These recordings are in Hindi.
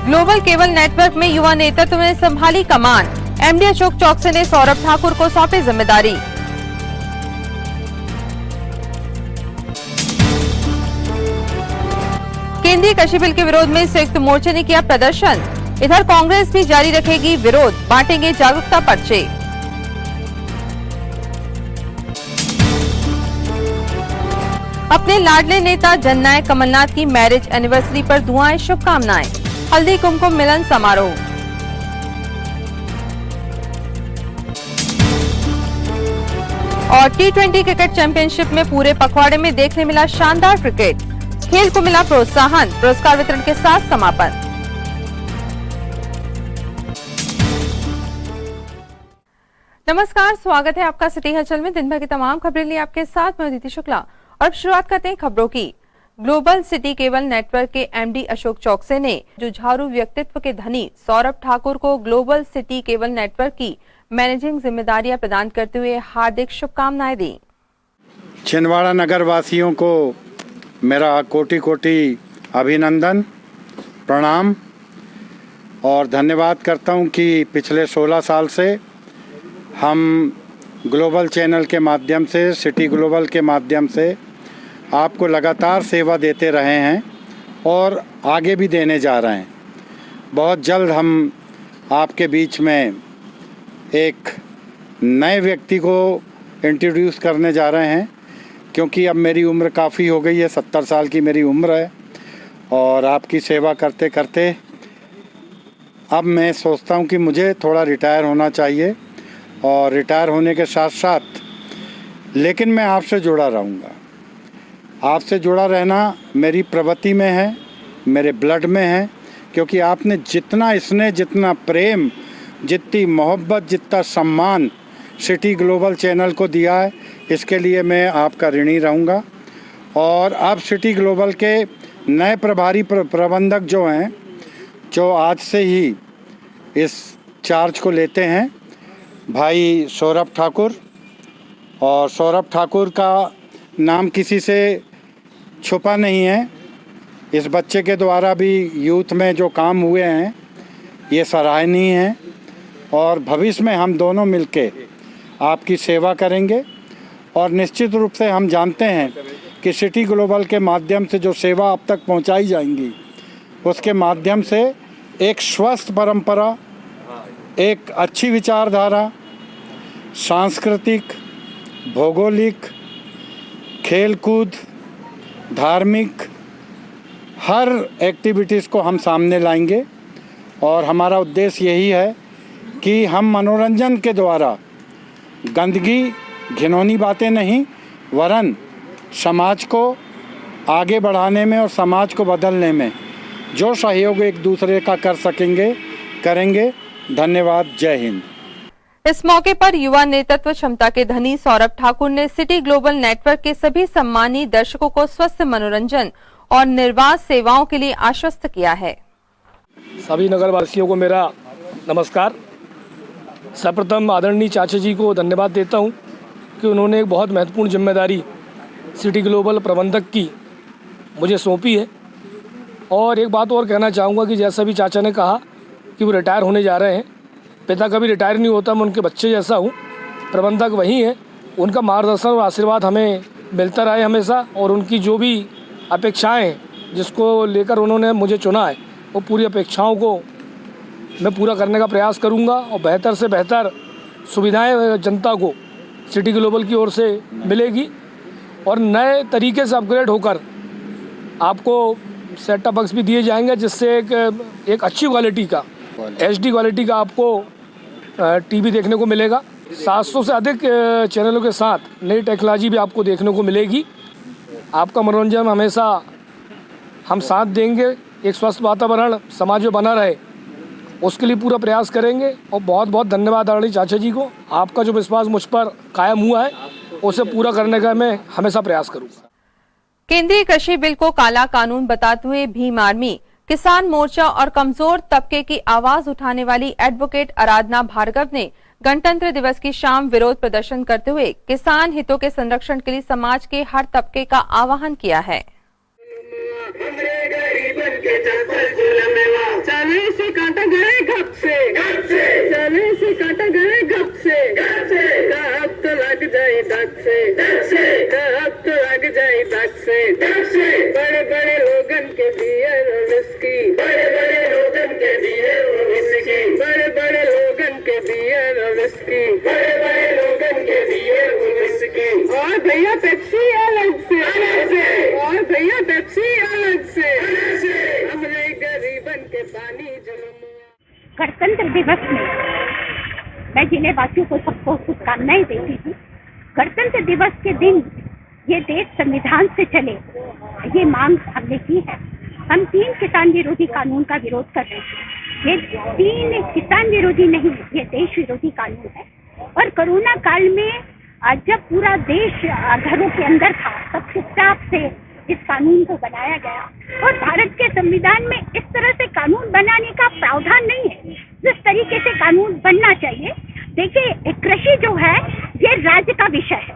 ग्लोबल केबल नेटवर्क में युवा नेतृत्व में संभाली कमान, एमडी अशोक चौकसे ने सौरभ ठाकुर को सौंपी जिम्मेदारी। केंद्रीय कृषि बिल के विरोध में संयुक्त मोर्चे ने किया प्रदर्शन। इधर कांग्रेस भी जारी रखेगी विरोध, बांटेंगे जागरूकता पर्चे। अपने लाडले नेता जननायक कमलनाथ की मैरिज एनिवर्सरी पर दुआएं, शुभकामनाएं। हल्दी कुमकुम मिलन समारोह। और टी20 क्रिकेट चैंपियनशिप में पूरे पखवाड़े में देखने मिला शानदार क्रिकेट, खेल को मिला प्रोत्साहन। पुरस्कार वितरण के साथ समापन। नमस्कार, स्वागत है आपका सिटी हलचल में। दिन भर की तमाम खबरें लिए आपके साथ मैं अदिति शुक्ला। और अब शुरुआत करते हैं खबरों की। ग्लोबल सिटी केबल नेटवर्क के एमडी अशोक चौकसे ने जुझारू व्यक्तित्व के धनी सौरभ ठाकुर को ग्लोबल सिटी केबल नेटवर्क की मैनेजिंग जिम्मेदारियां प्रदान करते हुए हार्दिक शुभकामनाएं दी। छिंदवाड़ा नगर वासियों को मेरा कोटि कोटि अभिनंदन, प्रणाम और धन्यवाद करता हूं कि पिछले 16 साल से हम ग्लोबल चैनल के माध्यम से, सिटी ग्लोबल के माध्यम से आपको लगातार सेवा देते रहे हैं और आगे भी देने जा रहे हैं। बहुत जल्द हम आपके बीच में एक नए व्यक्ति को इंट्रोड्यूस करने जा रहे हैं, क्योंकि अब मेरी उम्र काफ़ी हो गई है, 70 साल की मेरी उम्र है और आपकी सेवा करते करते अब मैं सोचता हूं कि मुझे थोड़ा रिटायर होना चाहिए और रिटायर होने के साथ साथ लेकिन मैं आपसे जुड़ा रहूँगा। आपसे जुड़ा रहना मेरी प्रवृत्ति में है, मेरे ब्लड में है, क्योंकि आपने जितना स्नेह, जितना प्रेम, जितनी मोहब्बत, जितना सम्मान सिटी ग्लोबल चैनल को दिया है, इसके लिए मैं आपका ऋणी रहूँगा। और अब सिटी ग्लोबल के नए प्रभारी प्रबंधक जो हैं, जो आज से ही इस चार्ज को लेते हैं, भाई सौरभ ठाकुर। और सौरभ ठाकुर का नाम किसी से छुपा नहीं है। इस बच्चे के द्वारा भी यूथ में जो काम हुए हैं ये सराहनीय हैं और भविष्य में हम दोनों मिलके आपकी सेवा करेंगे। और निश्चित रूप से हम जानते हैं कि सिटी ग्लोबल के माध्यम से जो सेवा अब तक पहुंचाई जाएंगी, उसके माध्यम से एक स्वस्थ परंपरा, एक अच्छी विचारधारा, सांस्कृतिक, भौगोलिक, खेलकूद, धार्मिक, हर एक्टिविटीज़ को हम सामने लाएंगे। और हमारा उद्देश्य यही है कि हम मनोरंजन के द्वारा गंदगी, घिनौनी बातें नहीं, वरन समाज को आगे बढ़ाने में और समाज को बदलने में जो सहयोग एक दूसरे का कर सकेंगे, करेंगे। धन्यवाद। जय हिंद। इस मौके पर युवा नेतृत्व क्षमता के धनी सौरभ ठाकुर ने सिटी ग्लोबल नेटवर्क के सभी सम्मानित दर्शकों को स्वस्थ मनोरंजन और निर्बाध सेवाओं के लिए आश्वस्त किया है। सभी नगरवासियों को मेरा नमस्कार। सर्वप्रथम आदरणीय चाचा जी को धन्यवाद देता हूं कि उन्होंने एक बहुत महत्वपूर्ण जिम्मेदारी सिटी ग्लोबल प्रबंधक की मुझे सौंपी है। और एक बात और कहना चाहूँगा कि जैसा भी चाचा ने कहा कि वो रिटायर होने जा रहे हैं, पिता कभी रिटायर नहीं होता, मैं उनके बच्चे जैसा हूँ। प्रबंधक वही है, उनका मार्गदर्शन और आशीर्वाद हमें मिलता रहे हमेशा। और उनकी जो भी अपेक्षाएं जिसको लेकर उन्होंने मुझे चुना है, वो पूरी अपेक्षाओं को मैं पूरा करने का प्रयास करूँगा और बेहतर से बेहतर सुविधाएं जनता को सिटी ग्लोबल की ओर से मिलेगी। और नए तरीके से अपग्रेड होकर आपको सेटअप बॉक्स भी दिए जाएंगे, जिससे एक अच्छी क्वालिटी का, HD क्वालिटी का आपको टीवी देखने को मिलेगा। 700 से अधिक चैनलों के साथ नई टेक्नोलॉजी भी आपको देखने को मिलेगी। आपका मनोरंजन हमेशा हम साथ देंगे। एक स्वस्थ वातावरण समाज में बना रहे, उसके लिए पूरा प्रयास करेंगे। और बहुत बहुत धन्यवाद आदरणीय चाचा जी को। आपका जो विश्वास मुझ पर कायम हुआ है, उसे पूरा करने का मैं हमेशा प्रयास करूँगा। केंद्रीय कृषि बिल को काला कानून बताते हुए भीम आर्मी, किसान मोर्चा और कमजोर तबके की आवाज उठाने वाली एडवोकेट आराधना भार्गव ने गणतंत्र दिवस की शाम विरोध प्रदर्शन करते हुए किसान हितों के संरक्षण के लिए समाज के हर तबके का आह्वान किया है। सभी गणतंत्र दिवस में मैं जिले वासियों को सबको शुभकामनाएं देती हूँ। गणतंत्र दिवस के दिन ये देश संविधान से चले, ये मांग हमने की है। हम 3 किसान विरोधी कानून का विरोध कर रहे हैं। ये 3 किसान विरोधी नहीं, ये देश विरोधी कानून है। और कोरोना काल में जब पूरा देश घरों के अंदर था, तब चुपचाप से इस कानून को बनाया गया। और भारत के संविधान में इस तरह से कानून बनाने का प्रावधान नहीं है जिस तरीके से कानून बनना चाहिए। देखिए, कृषि जो है ये राज्य का विषय है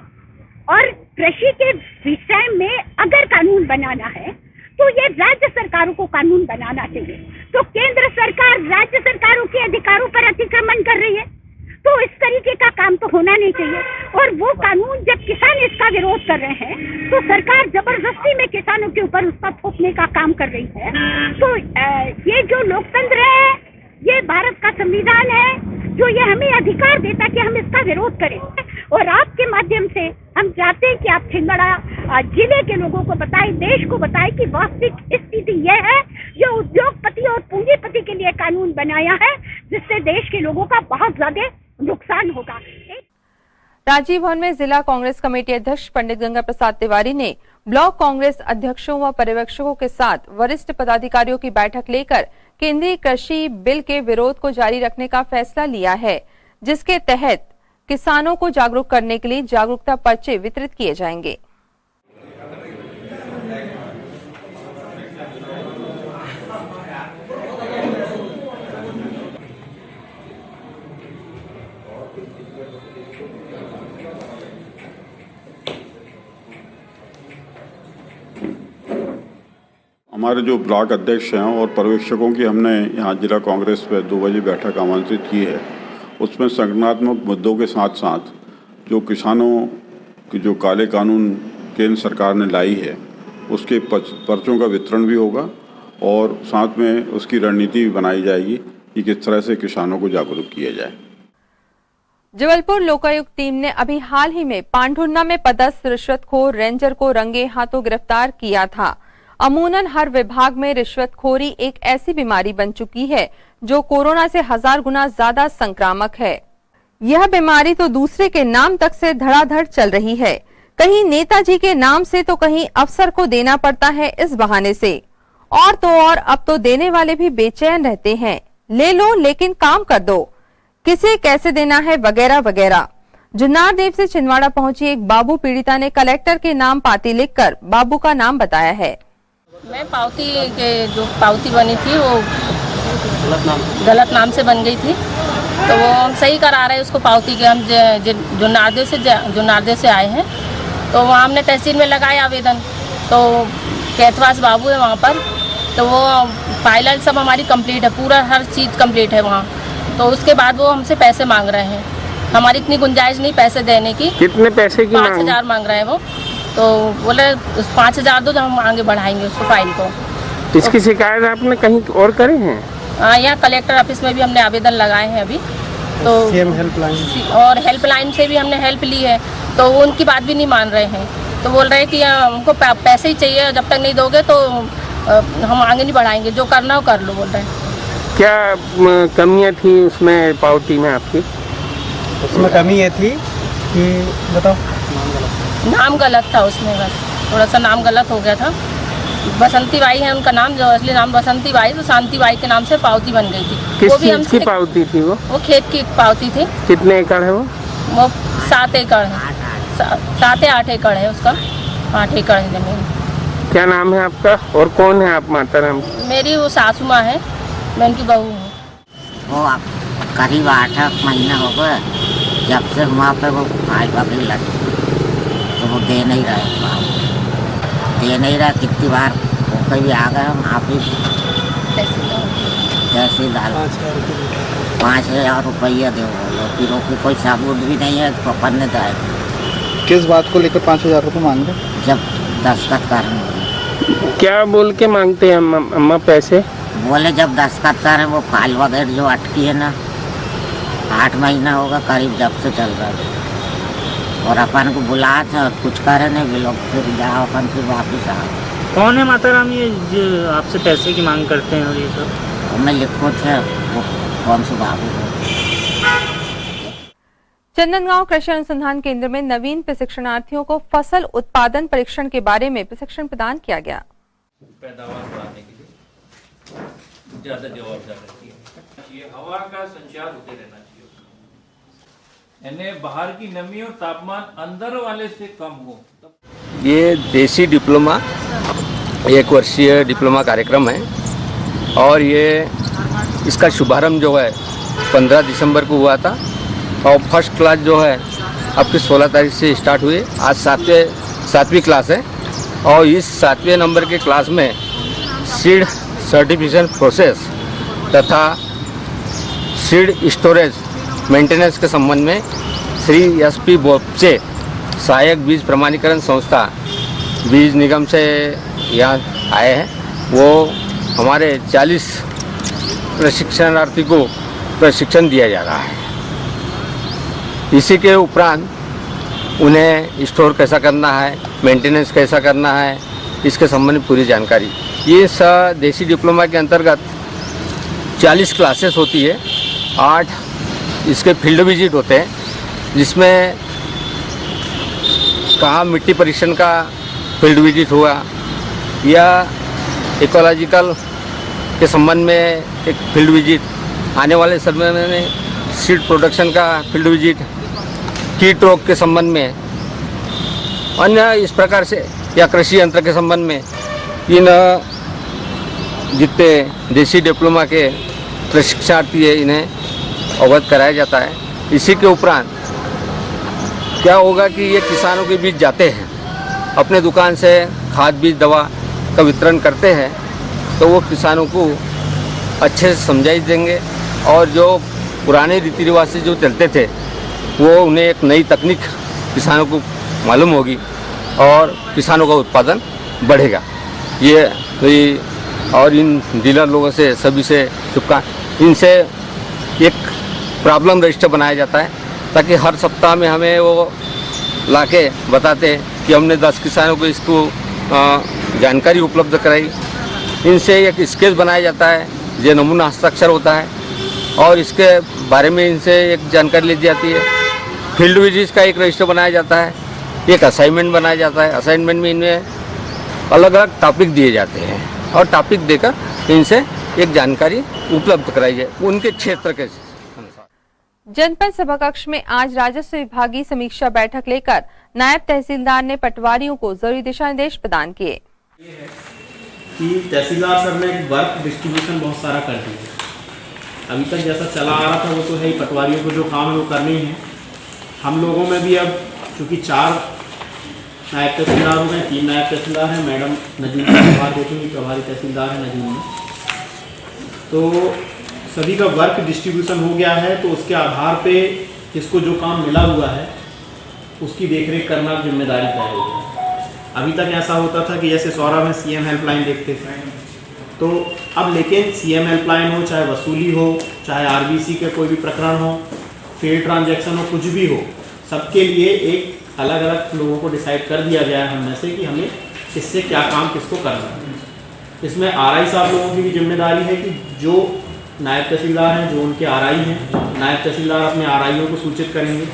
और कृषि के विषय में अगर कानून बनाना है तो ये राज्य सरकारों को कानून बनाना चाहिए। तो केंद्र सरकार राज्य सरकारों के अधिकारों पर अतिक्रमण कर रही है, तो इस तरीके का काम तो होना नहीं चाहिए। और वो कानून जब किसान इसका विरोध कर रहे हैं तो सरकार जबरदस्ती में किसानों के ऊपर उसका थोपने का काम कर रही है। तो ये जो लोकतंत्र है, ये भारत का संविधान है जो ये हमें अधिकार देता कि हम इसका विरोध करें। और आपके माध्यम से हम चाहते हैं कि आप छिंदवाड़ा जिले के लोगों को बताएं, देश को बताएं कि वास्तविक स्थिति यह है जो उद्योगपति और पूंजीपति के लिए कानून बनाया है, जिससे देश के लोगों का बहुत ज्यादा नुकसान होगा। राजीव भवन में जिला कांग्रेस कमेटी अध्यक्ष पंडित गंगा प्रसाद तिवारी ने ब्लॉक कांग्रेस अध्यक्षों व पर्यवेक्षकों के साथ वरिष्ठ पदाधिकारियों की बैठक लेकर केंद्रीय कृषि बिल के विरोध को जारी रखने का फैसला लिया है, जिसके तहत किसानों को जागरूक करने के लिए जागरूकता पर्चे वितरित किए जाएंगे। हमारे जो ब्लॉक अध्यक्ष हैं और पर्यवेक्षकों की हमने यहाँ जिला कांग्रेस पे 2 बजे बैठक आमंत्रित की है। उसमें संगठनात्मक मुद्दों के साथ साथ जो किसानों की जो काले कानून केंद्र सरकार ने लाई है उसके पर्चों का वितरण भी होगा और साथ में उसकी रणनीति भी बनाई जाएगी कि किस तरह से किसानों को जागरूक किया जाए। जबलपुर लोकायुक्त टीम ने अभी हाल ही में पांढुर्ना में पदस्थ रिश्वतखोर रेंजर को रंगे हाथों गिरफ्तार किया था। अमूनन हर विभाग में रिश्वतखोरी एक ऐसी बीमारी बन चुकी है जो कोरोना से 1000 गुना ज्यादा संक्रामक है। यह बीमारी तो दूसरे के नाम तक से धड़ाधड़ चल रही है। कहीं नेताजी के नाम से तो कहीं अफसर को देना पड़ता है इस बहाने से। और तो और अब तो देने वाले भी बेचैन रहते हैं, ले लो लेकिन काम कर दो, किसे कैसे देना है वगैरह वगैरह। जुन्नारदेव से छिंदवाड़ा पहुंची एक बाबू पीड़िता ने कलेक्टर के नाम पाती लिखकर बाबू का नाम बताया है। मैं पावती के जो पावती बनी थी वो गलत नाम से बन गई थी, तो वो हम सही करा रहे हैं उसको पावती के। हम जुन्नारदेव से आए हैं, तो वहाँ हमने तहसील में लगाया आवेदन। तो कैथवास बाबू है वहाँ पर, तो वो फाइल सब हमारी कंप्लीट है, पूरा हर चीज़ कंप्लीट है वहाँ। तो उसके बाद वो हमसे पैसे मांग रहे हैं। हमारी इतनी गुंजाइश नहीं पैसे देने की। कितने पैसे की? 5000 मांग रहे हैं वो। तो बोले 5000 दो तो हम आगे बढ़ाएंगे उसको फाइल को। इसकी शिकायत आपने कहीं और करे हैं? हाँ, यहाँ कलेक्टर ऑफिस में भी हमने आवेदन लगाए हैं अभी। तो हेल्पलाइन और हेल्पलाइन से भी हमने हेल्प ली है, तो वो उनकी बात भी नहीं मान रहे हैं। तो बोल रहे हैं कि हमको पैसे ही चाहिए, जब तक नहीं दोगे तो हम आगे नहीं बढ़ाएंगे, जो करना हो कर लो बोल रहे हैं। क्या कमियाँ थी उसमें पावती में आपकी? उसमें कमी ये थी कि बताओ, नाम गलत था उसमें, बस थोड़ा सा नाम गलत हो गया था। बसंती बाई है उनका नाम, जो असली नाम बसंती बाई, तो शांति बाई के नाम से पावती बन गई थी। किस चीज़ की पावती थी वो? खेत की पावती थी। कितने एकड़ है वो? 7 एकड़ है, 7 या 8 एकड़ है उसका, 8 एकड़ है जमीन। क्या नाम है आपका और कौन है आप माता राम? मेरी वो सासू माँ है, मैं उनकी बहू हूँ। वो करीब 8 महीना हो गए जब से वहाँ पे वो फाइल वगैरह लगी, तो वो दे नहीं रहा। कितनी बार वो कभी आ गए हम आप ही तहसीलदार 5000 रुपया दे, फिर कोई सबूत भी नहीं है तो पन्ने जाए। किस बात को लेकर 5000 रुपये मांग रहे? जब दस्तखत करने। क्या बोल के मांगते हैं अम्मा पैसे? बोले जब दस्तखत करें वो फाइल वगैरह जो अटकी है ना, 8 महीना होगा करीब जब से चल रहा है, और अपन को बुला था कुछ करे नहीं, लोग फिर जाओ अपन फिर वापस आओ। कौन है माता राम ये जो आपसे पैसे की मांग करते हैं? और ये सब हमें लिखो थे वो कौन से बाबू को। चंदनगांव कृषि अनुसंधान केंद्र में नवीन प्रशिक्षणार्थियों को फसल उत्पादन परीक्षण के बारे में प्रशिक्षण प्रदान किया गया। पैदावार बढ़ाने के लिए ज्यादा जवाबदार रहती है। हवा का संचार होते रहना चाहिए, यानी बाहर की नमी और तापमान अंदर वाले से कम हो। ये देसी डिप्लोमा 1 वर्षीय डिप्लोमा कार्यक्रम है और ये इसका शुभारंभ जो है 15 दिसंबर को हुआ था और फर्स्ट क्लास जो है आपकी 16 तारीख से स्टार्ट हुई। आज 7वीं क्लास है और इस 7वें नंबर के क्लास में सीड सर्टिफिकेशन प्रोसेस तथा सीड स्टोरेज मेंटेनेंस के संबंध में श्री SP बोपचे सहायक बीज प्रमाणीकरण संस्था बीज निगम से यहाँ आए हैं। वो हमारे 40 प्रशिक्षणार्थी को प्रशिक्षण दिया जा रहा है। इसी के उपरांत उन्हें स्टोर कैसा करना है, मेंटेनेंस कैसा करना है, इसके संबंध में पूरी जानकारी। ये देसी डिप्लोमा के अंतर्गत 40 क्लासेस होती है, 8 इसके फील्ड विजिट होते हैं, जिसमें कहाँ मिट्टी परीक्षण का फील्ड विजिट हुआ या इकोलॉजिकल के संबंध में एक फील्ड विजिट, आने वाले समय में सीड प्रोडक्शन का फील्ड विजिट, कीट रोग के संबंध में, अन्य इस प्रकार से या कृषि यंत्र के संबंध में इन जितने देसी डिप्लोमा के प्रशिक्षणार्थी है इन्हें अवगत कराया जाता है। इसी के उपरांत क्या होगा कि ये किसानों के बीच जाते हैं, अपने दुकान से खाद बीज दवा का वितरण करते हैं, तो वो किसानों को अच्छे से समझाई देंगे और जो पुराने रीति रिवाज से जो चलते थे वो उन्हें एक नई तकनीक किसानों को मालूम होगी और किसानों का उत्पादन बढ़ेगा। ये और इन डीलर लोगों से सभी से इनसे एक प्रॉब्लम रजिस्टर बनाया जाता है ताकि हर सप्ताह में हमें वो लाके बताते हैं कि हमने 10 किसानों को इसको जानकारी उपलब्ध कराई। इनसे एक स्केच बनाया जाता है जो नमूना हस्ताक्षर होता है और इसके बारे में इनसे एक जानकारी ली जाती है। फील्ड विजिट का एक रजिस्टर बनाया जाता है, एक असाइनमेंट बनाया जाता है। असाइनमेंट में इनमें अलग अलग टॉपिक दिए जाते हैं और टॉपिक देकर इनसे एक जानकारी उपलब्ध कराई जाए उनके क्षेत्र के अनुसार। जनपद सभा कक्ष में आज राजस्व विभागीय समीक्षा बैठक लेकर नायब तहसीलदार ने पटवारियों को जरूरी दिशा निर्देश प्रदान किए। कि तहसीलदार सर ने वर्क डिस्ट्रीब्यूशन बहुत सारा कर दिया। अभी तक जैसा चला आ रहा था वो तो है ही, पटवारियों को जो काम है वो करने ही है। हम लोगों में भी अब चूँकि 4 नायब तहसीलदार हो गए, 3 नायब तहसीलदार हैं, मैडम नजूम प्रभार देखेंगी, प्रभारी तहसीलदार है नजूम में, तो सभी का वर्क डिस्ट्रीब्यूशन हो गया है। तो उसके आधार पे जिसको जो काम मिला हुआ है उसकी देखरेख करना जिम्मेदारी तय हो गई। अभी तक ऐसा होता था कि जैसे सौरा में CM हेल्पलाइन देखते थे, तो अब लेकिन CM हेल्पलाइन हो, चाहे वसूली हो, चाहे RBC के कोई भी प्रकरण हो, फेयर ट्रांजैक्शन हो, कुछ भी हो, सबके लिए एक अलग अलग लोगों को डिसाइड कर दिया गया है हम में से कि हमें किससे क्या काम किसको करना है। इसमें RI साहब लोगों की भी जिम्मेदारी है कि जो नायब तहसीलदार हैं, जो उनके RI हैं, नायब तहसीलदार अपने RIओ को सूचित करेंगे।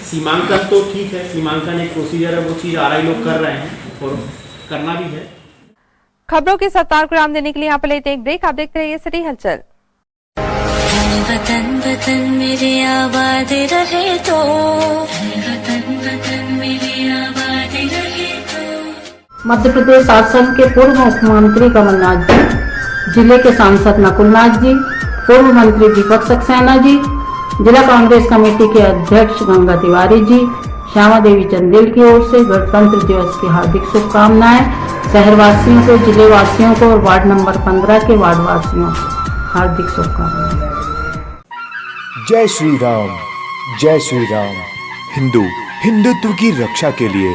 सीमांकन तो ठीक है, सीमांकन एक प्रोसीजर है, वो चीज़ RI लोग कर रहे हैं और करना भी है। खबरों के सत्तार को राम देने के लिए यहाँ पर लेते हैं एक ब्रेक। आप देखते रहिए सिटी हलचल। वतन वतन मेरे आबाद रहे तो, वतन वतन मेरे आबाद रहे तो। मध्य प्रदेश शासन के पूर्व मुख्यमंत्री कमलनाथ जी, जिले के सांसद नकुलनाथ जी, पूर्व मंत्री दीपक सक्सेना जी, जिला कांग्रेस कमेटी के अध्यक्ष गंगा तिवारी जी, श्यामा देवी चंदेल की ओर से गणतंत्र दिवस की हार्दिक शुभकामनाएं। शहरवासियों को, जिले वासियों को और वार्ड नंबर 15 के वार्ड वासियों हार्दिक शुभकामनाएं। जय श्री राम, जय श्री राम। हिंदुत्व की रक्षा के लिए,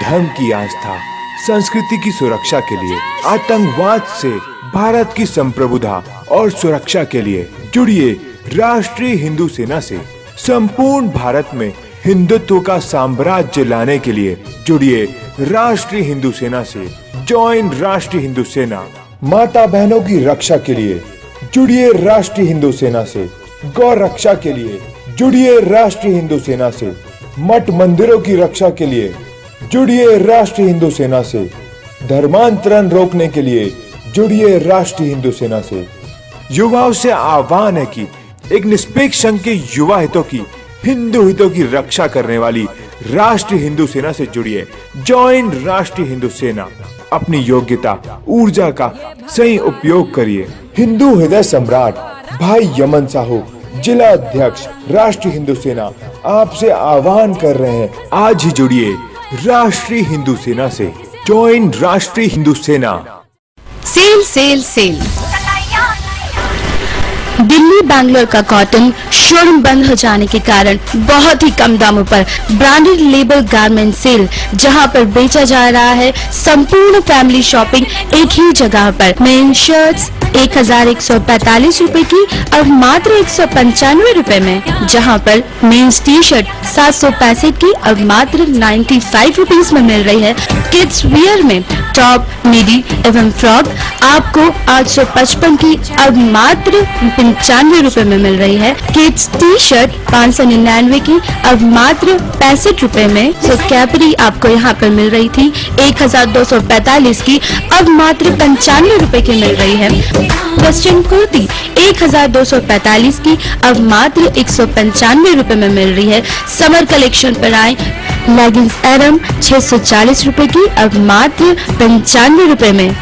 धर्म की आस्था, संस्कृति की सुरक्षा के लिए, आतंकवाद से भारत की संप्रभुता और सुरक्षा के लिए जुड़िए राष्ट्रीय हिंदू सेना से। संपूर्ण भारत में हिंदुत्व का साम्राज्य लाने के लिए जुड़िए राष्ट्रीय हिंदू सेना से। जॉइन राष्ट्रीय हिंदू सेना। माता बहनों की रक्षा के लिए जुड़िए राष्ट्रीय हिंदू सेना से। गौ रक्षा के लिए जुड़िए राष्ट्रीय हिंदू सेना से। मठ मंदिरों की रक्षा के लिए जुड़िए राष्ट्रीय हिंदू सेना से। धर्मांतरण रोकने के लिए जुड़िए राष्ट्रीय हिंदू सेना से। युवाओं से आह्वान है कि एक निष्पक्ष संघ के युवा हितों की, हिंदू हितों की रक्षा करने वाली राष्ट्रीय हिंदू सेना से जुड़िए। ज्वाइन राष्ट्रीय हिंदू सेना। अपनी योग्यता, ऊर्जा का सही उपयोग करिए। हिंदू हृदय सम्राट भाई यमन साहू, जिला अध्यक्ष राष्ट्रीय हिंदू सेना, आपसे आह्वान कर रहे हैं, आज ही जुड़िए राष्ट्रीय हिंदू सेना से। Join Rashtriya Hindu Sena. Sale sale sale. Delhi Bangalore का कॉटन शोरूम बंद हो जाने के कारण बहुत ही कम दामों पर ब्रांडेड लेबल गारमेंट सेल, जहां पर बेचा जा रहा है संपूर्ण फैमिली शॉपिंग एक ही जगह पर। मेन शर्ट्स 1145 रूपए की और मात्र 195 रूपए में, जहां पर मेंस टी शर्ट 765 की और मात्र 95 रुपीज में मिल रही है। किड्स वियर में टॉप, मिडी एवं फ्रॉक आपको 855 की और मात्र 95 रूपए में मिल रही है। किड्स टी शर्ट 599 की और मात्र 65 रूपए में। तो कैपरी आपको यहाँ पर मिल रही थी 1245 की और मात्र 95 रूपए की मिल रही है। वेस्टर्न कुर्ती 1245 की और मात्र 195 रूपए में मिल रही है। समर कलेक्शन पर आए, लेगिंग्स एरम 640 रूपए की और मात्र 95 रूपए में।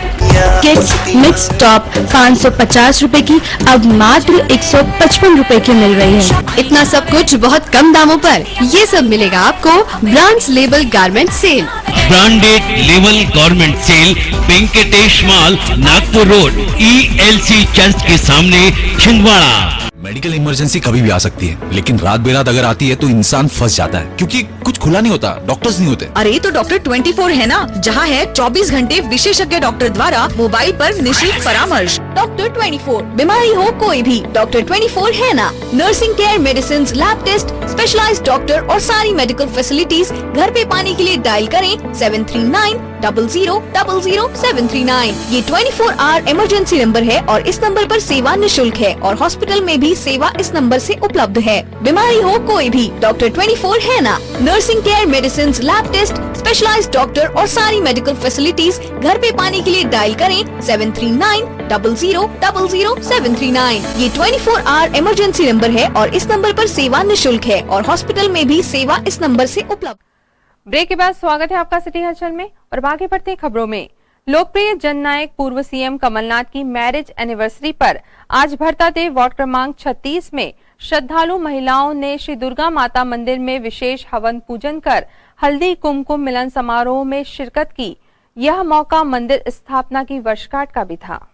किड्स मिक्स टॉप 550 रूपए की अब मात्र 155 रूपए की मिल रही है। इतना सब कुछ बहुत कम दामों पर, ये सब मिलेगा आपको brands label garment sale. Branded label garment sale, Venkatesh mall, Nagpur road, ELC church के सामने, छिंदवाड़ा। मेडिकल इमरजेंसी कभी भी आ सकती है, लेकिन रात बेरात अगर आती है तो इंसान फंस जाता है, क्योंकि कुछ खुला नहीं होता, डॉक्टर्स नहीं होते। अरे तो डॉक्टर 24 है ना, जहाँ है 24 घंटे विशेषज्ञ डॉक्टर द्वारा मोबाइल पर निःशुल्क परामर्श। डॉक्टर 24, बीमारी हो कोई भी, डॉक्टर 24 है ना। Nursing care, medicine, lab test, specialized doctor और सारी मेडिकल फैसिलिटीज घर पे पाने के लिए डायल करें 739000739। ये 24 आवर इमरजेंसी नंबर है और इस नंबर पर सेवा निःशुल्क है और हॉस्पिटल में भी सेवा इस नंबर से उपलब्ध है। बीमारी हो कोई भी, डॉक्टर 24 है ना। Nursing care, medicine, lab test, specialized doctor और सारी मेडिकल फैसिलिटीज घर पे पाने के लिए डायल करें 739000739। ये 24 आवर इमरजेंसी नंबर है और इस नंबर पर सेवा निःशुल्क है और हॉस्पिटल में भी सेवा इस नंबर से उपलब्ध। ब्रेक के बाद स्वागत है आपका सिटी हलचल में और आगे बढ़ते खबरों में। लोकप्रिय जननायक पूर्व सीएम कमलनाथ की मैरिज एनिवर्सरी पर आज भरतादेव वार्ड क्रमांक 36 में श्रद्धालु महिलाओं ने श्री दुर्गा माता मंदिर में विशेष हवन पूजन कर हल्दी कुमकुम मिलन समारोह में शिरकत की। यह मौका मंदिर स्थापना की वर्षगांठ का भी था।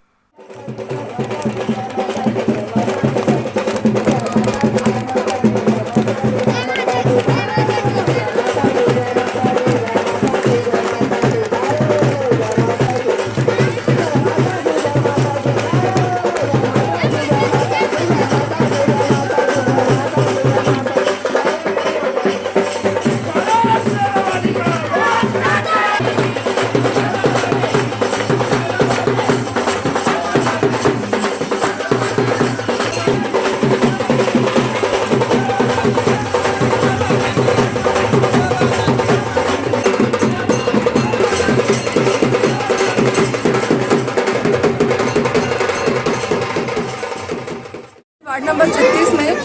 वार्ड नंबर 36 में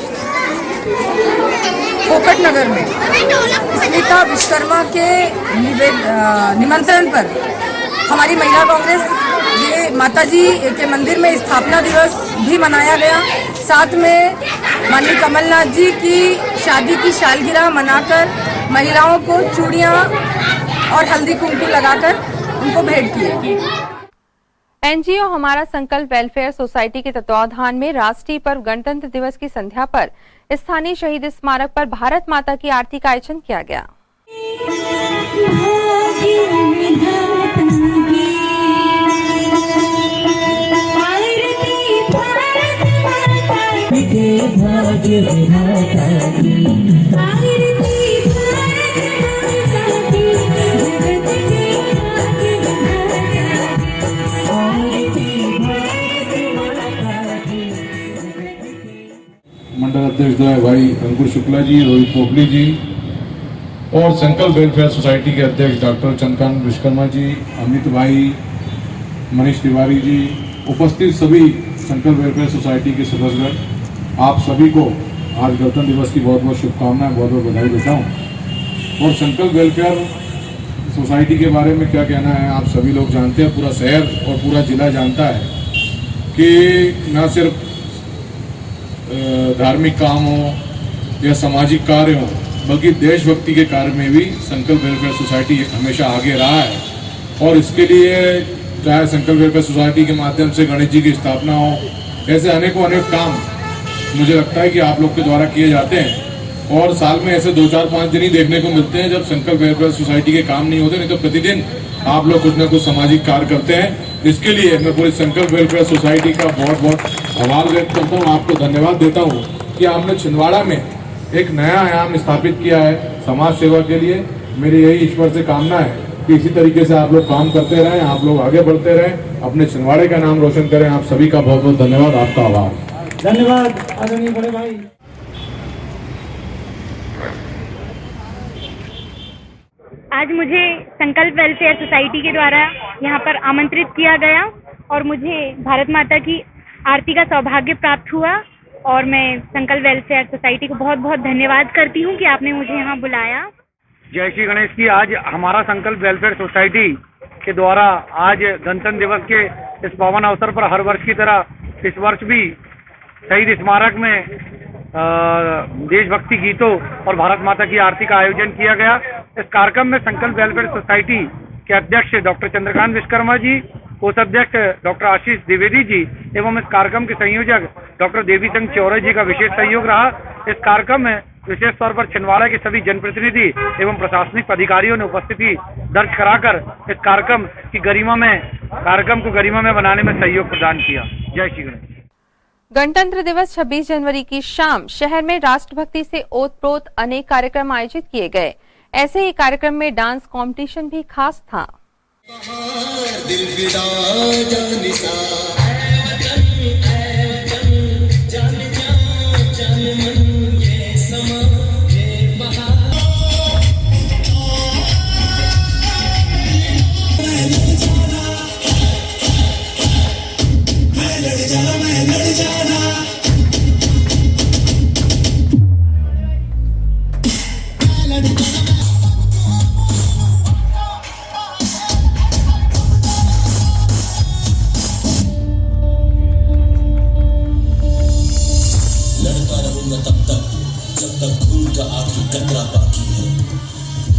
फोकट नगर में स्मिता विश्वकर्मा के निमंत्रण पर हमारी महिला कांग्रेस ये माताजी के मंदिर में स्थापना दिवस भी मनाया गया। साथ में माननीय कमलनाथ जी की शादी की सालगिरह मनाकर महिलाओं को चूड़ियां और हल्दी कुमकुम लगाकर उनको भेंट किए। एनजीओ हमारा संकल्प वेलफेयर सोसाइटी के तत्वावधान में राष्ट्रीय पर्व गणतंत्र दिवस की संध्या पर स्थानीय शहीद स्मारक पर भारत माता की आरती का आयोजन किया गया। मंडल अध्यक्ष भाई अंकुर शुक्ला जी, रोहित पोखली जी और संकल्प वेलफेयर सोसाइटी के अध्यक्ष डॉक्टर चंद्रकांत विश्वकर्मा जी, अमित भाई, मनीष तिवारी जी, उपस्थित सभी संकल्प वेलफेयर सोसाइटी के सदस्यगण, आप सभी को आज गणतंत्र दिवस की बहुत बहुत शुभकामनाएं, बहुत बहुत बधाई देता हूँ। और संकल्प वेलफेयर सोसाइटी के बारे में क्या कहना है, आप सभी लोग जानते हैं, पूरा शहर और पूरा जिला जानता है कि न सिर्फ धार्मिक काम हो या सामाजिक कार्य हो, बल्कि देशभक्ति के कार्य में भी संकल्प वेलफेयर सोसाइटी हमेशा आगे रहा है। और इसके लिए चाहे संकल्प वेलफेयर सोसाइटी के माध्यम से गणेश जी की स्थापना हो, ऐसे अनेकों अनेक काम मुझे लगता है कि आप लोग के द्वारा किए जाते हैं। और साल में ऐसे 2, 4, 5 दिन ही देखने को मिलते हैं जब संकल्प वेलफेयर सोसाइटी के काम नहीं होते, नहीं तो प्रतिदिन आप लोग कुछ न कुछ सामाजिक कार्य करते हैं। इसके लिए मैं पूरी संकल्प वेलफेयर सोसाइटी का बहुत बहुत आभार व्यक्त करता हूँ, आपको धन्यवाद देता हूँ कि आपने छिंदवाड़ा में एक नया आयाम स्थापित किया है समाज सेवा के लिए। मेरी यही ईश्वर से कामना है कि इसी तरीके से आप लोग काम करते रहें, आप लोग आगे बढ़ते रहें, अपने छिंदवाड़े का नाम रोशन करें। आप सभी का बहुत बहुत धन्यवाद, आपका आभार। धन्यवाद आदरणीय बड़े भाई। आज मुझे संकल्प वेलफेयर सोसाइटी के द्वारा यहाँ पर आमंत्रित किया गया और मुझे भारत माता की आरती का सौभाग्य प्राप्त हुआ और मैं संकल्प वेलफेयर सोसाइटी को बहुत बहुत धन्यवाद करती हूँ कि आपने मुझे यहाँ बुलाया। जय श्री गणेश की। आज हमारा संकल्प वेलफेयर सोसाइटी के द्वारा आज गणतंत्र दिवस के इस पावन अवसर पर हर वर्ष की तरह इस वर्ष भी शहीद स्मारक में देशभक्ति गीतों और भारत माता की आरती का आयोजन किया गया। इस कार्यक्रम में संकल्प वेलफेयर सोसाइटी के अध्यक्ष डॉक्टर चंद्रकांत विश्वकर्मा जी, कोषाध्यक्ष डॉक्टर आशीष द्विवेदी जी एवं इस कार्यक्रम के संयोजक डॉक्टर देवी सिंह चौरे जी का विशेष सहयोग रहा। इस कार्यक्रम में विशेष तौर पर छिंदवाड़ा के सभी जनप्रतिनिधि एवं प्रशासनिक अधिकारियों ने उपस्थिति दर्ज कराकर इस कार्यक्रम को गरिमा में बनाने में सहयोग प्रदान किया। जय श्री गणेश। गणतंत्र दिवस 26 जनवरी की शाम शहर में राष्ट्रभक्ति से ओतप्रोत अनेक कार्यक्रम आयोजित किए गए। ऐसे ही कार्यक्रम में डांस कंपटीशन भी खास था।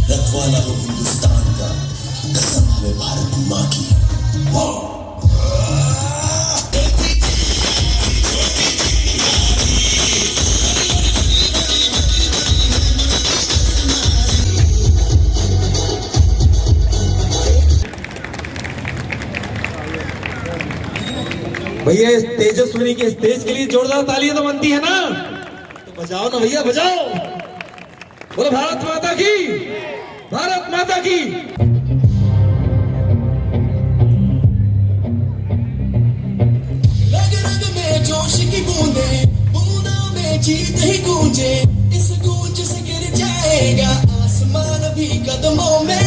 रखवाला हो हिंदुस्तान का, कसम हमें भारत माँ की है। भैया इस तेजस्विनी के स्टेज के लिए जोरदार तालियां तो बनती है ना, तो बजाओ ना भैया, बजाओ। बोलो भारत माता की, भारत माता की। रग रग में जोश की बूंदे, बूंदों में जीत ही गूंजे, इस गूंज से गिर जाएगा आसमान भी कदमों में।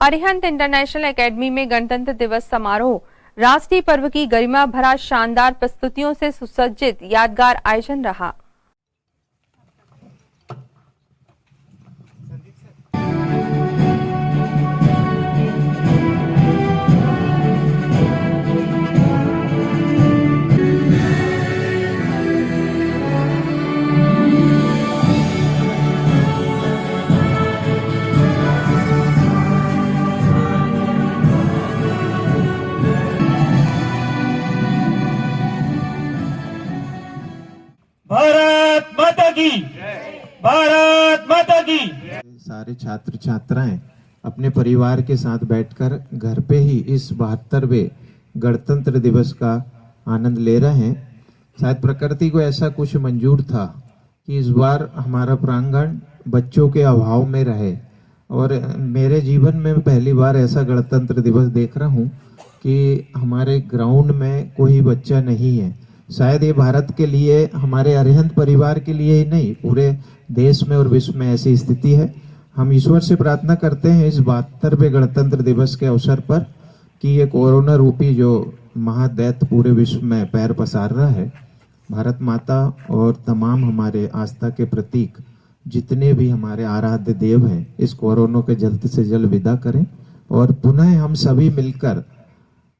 अरिहंत इंटरनेशनल एकेडमी में गणतंत्र दिवस समारोह राष्ट्रीय पर्व की गरिमा भरा शानदार प्रस्तुतियों से सुसज्जित यादगार आयोजन रहा। माता की, भारत माता की। सारे छात्र छात्राएं अपने परिवार के साथ बैठकर घर पे ही इस 72वें गणतंत्र दिवस का आनंद ले रहे हैं। शायद प्रकृति को ऐसा कुछ मंजूर था कि इस बार हमारा प्रांगण बच्चों के अभाव में रहे, और मेरे जीवन में पहली बार ऐसा गणतंत्र दिवस देख रहा हूँ कि हमारे ग्राउंड में कोई बच्चा नहीं है। शायद ये भारत के लिए, हमारे अरिहंत परिवार के लिए ही नहीं, पूरे देश में और विश्व में ऐसी स्थिति है। हम ईश्वर से प्रार्थना करते हैं इस 72वें गणतंत्र दिवस के अवसर पर कि ये कोरोना रूपी जो महादैत्य पूरे विश्व में पैर पसार रहा है, भारत माता और तमाम हमारे आस्था के प्रतीक जितने भी हमारे आराध्य देव हैं, इस कोरोना के जल्द से जल्द विदा करें और पुनः हम सभी मिलकर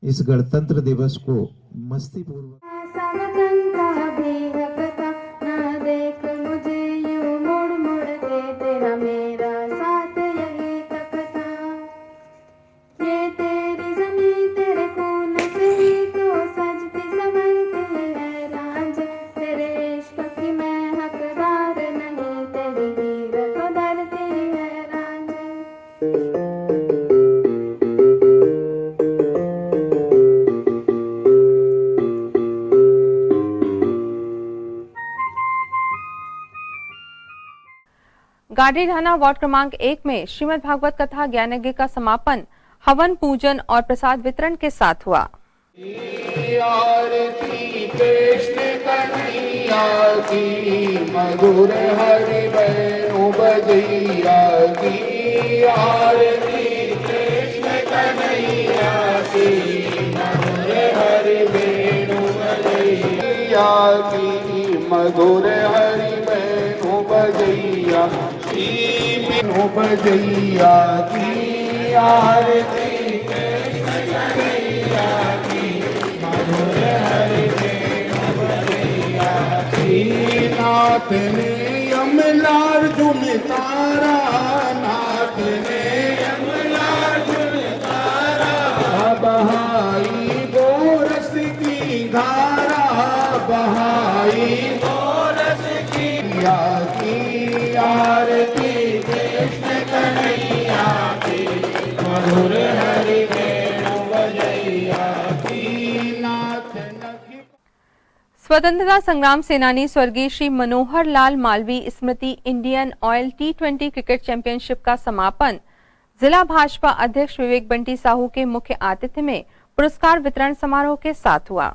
इस गणतंत्र दिवस को मस्ती पूर्वक गाड़ी ढाना वार्ड क्रमांक 1 में श्रीमद् भागवत कथा ज्ञान यज्ञ का समापन हवन पूजन और प्रसाद वितरण के साथ हुआ। आरती कृष्ण कन्हैया की, मधुर हरि बहनु बजैया की। आरती कृष्ण कन्हैया की, मधुर हरि बहनु बजैया की। मधुर हरि बहनु बजैया की, बहनु बजैया की। आरती कृष्ण कन्हैया की, मधुर हरि बहनु बजैया की। नाथ ने यमलार्जुन तारा, नाथ ने यमलार्जुन तारा। बहाई गोरस की धारा, बहाई गोरस की आरती कृष्ण कन्हैया की, मधुर हरि बहनु बजैया की। नाथ नखी। स्वतंत्रता संग्राम सेनानी स्वर्गीय श्री मनोहर लाल मालवीय स्मृति Indian oil T20 cricket championship का समापन जिला भाजपा अध्यक्ष विवेक बंटी साहू के मुख्य आतिथ्य में पुरस्कार वितरण समारोह के साथ हुआ।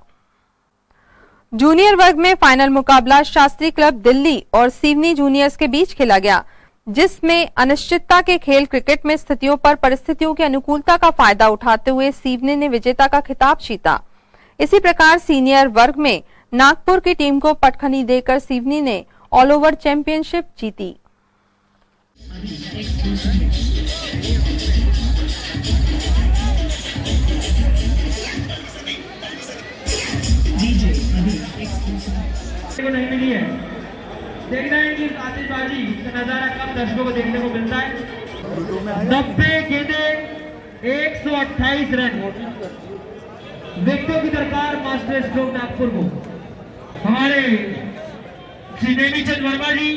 जूनियर वर्ग में फाइनल मुकाबला शास्त्री क्लब दिल्ली और सिवनी जूनियर्स के बीच खेला गया, जिसमें अनिश्चितता के खेल क्रिकेट में स्थितियों पर परिस्थितियों की अनुकूलता का फायदा उठाते हुए सिवनी ने विजेता का खिताब जीता। इसी प्रकार सीनियर वर्ग में नागपुर की टीम को पटखनी देकर सिवनी ने ऑल ओवर चैंपियनशिप जीती। नहीं मिली है। देखना है कि आतिशबाजी का नजारा कम दर्शकों को देखने को मिलता है। 90 गेंदे 128 रन, विकेटों की दरकार मास्टर स्ट्रोक नागपुर को। हमारे श्री नेमीचंद वर्मा जी,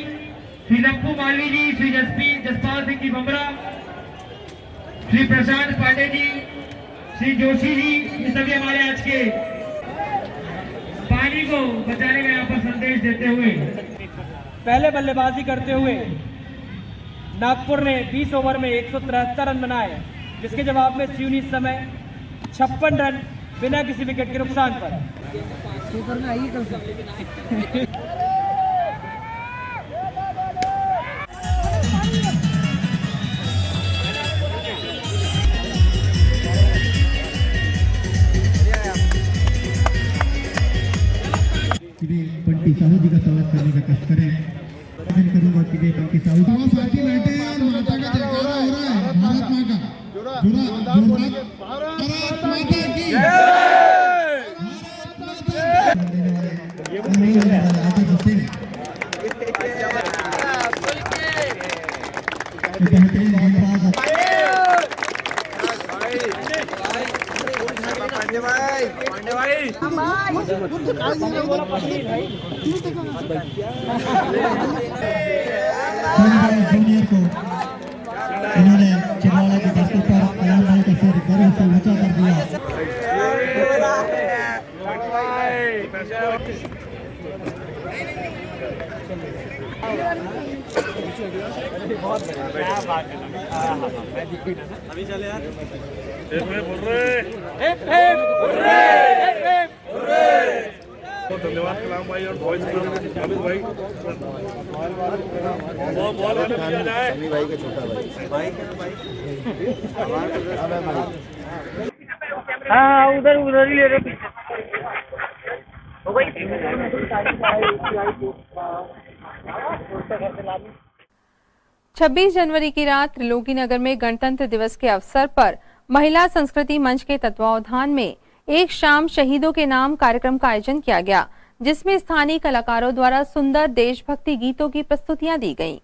श्री लप्पू मालवी जी, श्री जसपाल सिंह जी बमरा, श्री प्रशांत पांडे जी, श्री जोशी जी, ये सभी हमारे आज के पानी को बचाने का यहाँ पर संदेश देते हुए पहले बल्लेबाजी करते हुए नागपुर ने 20 ओवर में 173 रन बनाए, जिसके जवाब में सिवनी इस समय 56 रन बिना किसी विकेट के नुकसान पर। बंटी साहू जी का स्वागत करने का कष्ट करें। करूंगा कि बंटी साहू साथी बैठे हैं, माता का जयकारा हो रहा है, भारत माँ का भारत माता की जूनियर को इन्होंने छिंदवाड़ा की धरती पर कल्याण भाई का सिर गर्व से ऊंचा कर दिया। अभी चले यार। धन्यवाद कलाम भाई और अमित भाई। बहुत सनी भाई का छोटा भाई हाँ उधर ही ले रहे पीछे। 26 जनवरी की रात त्रिलोकी नगर में गणतंत्र दिवस के अवसर पर महिला संस्कृति मंच के तत्वावधान में एक शाम शहीदों के नाम कार्यक्रम का आयोजन किया गया, जिसमें स्थानीय कलाकारों द्वारा सुंदर देशभक्ति गीतों की प्रस्तुतियां दी गईं।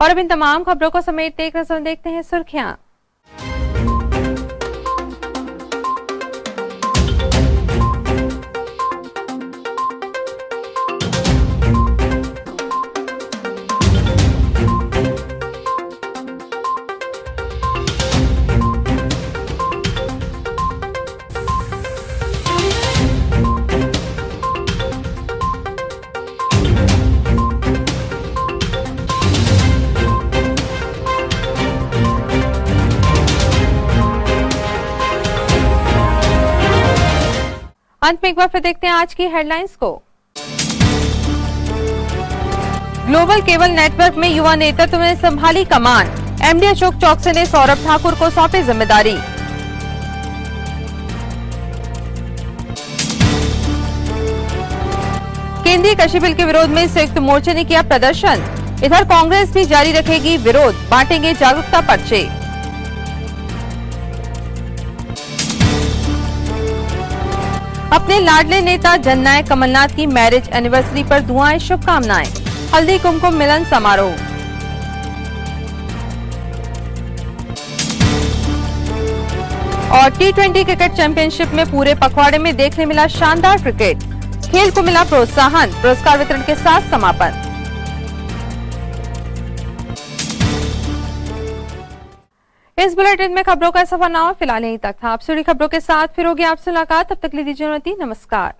और अब इन तमाम खबरों को समेटते एक नजर देखते हैं सुर्खियां। अंत में एक बार फिर देखते हैं आज की हेडलाइंस को। ग्लोबल केबल नेटवर्क में युवा नेतृत्व ने संभाली कमान, एमडी अशोक चौकसे ने सौरभ ठाकुर को सौंपी जिम्मेदारी। केंद्रीय कृषि बिल के विरोध में संयुक्त मोर्चे ने किया प्रदर्शन, इधर कांग्रेस भी जारी रखेगी विरोध, बांटेंगे जागरूकता पर्चे। अपने लाडले नेता जननायक कमलनाथ की मैरिज एनिवर्सरी पर दुआएं शुभकामनाएं, हल्दी कुमकुम मिलन समारोह। और टी20 क्रिकेट चैंपियनशिप में पूरे पखवाड़े में देखने मिला शानदार क्रिकेट, खेल को मिला प्रोत्साहन, पुरस्कार वितरण के साथ समापन। इस बुलेटिन में खबरों का सफरनामा फिलहाल यहीं तक था। आप जुड़ी खबरों के साथ फिर होगी आपसे मुलाकात, तब तक लीजिए अनुमति, नमस्कार।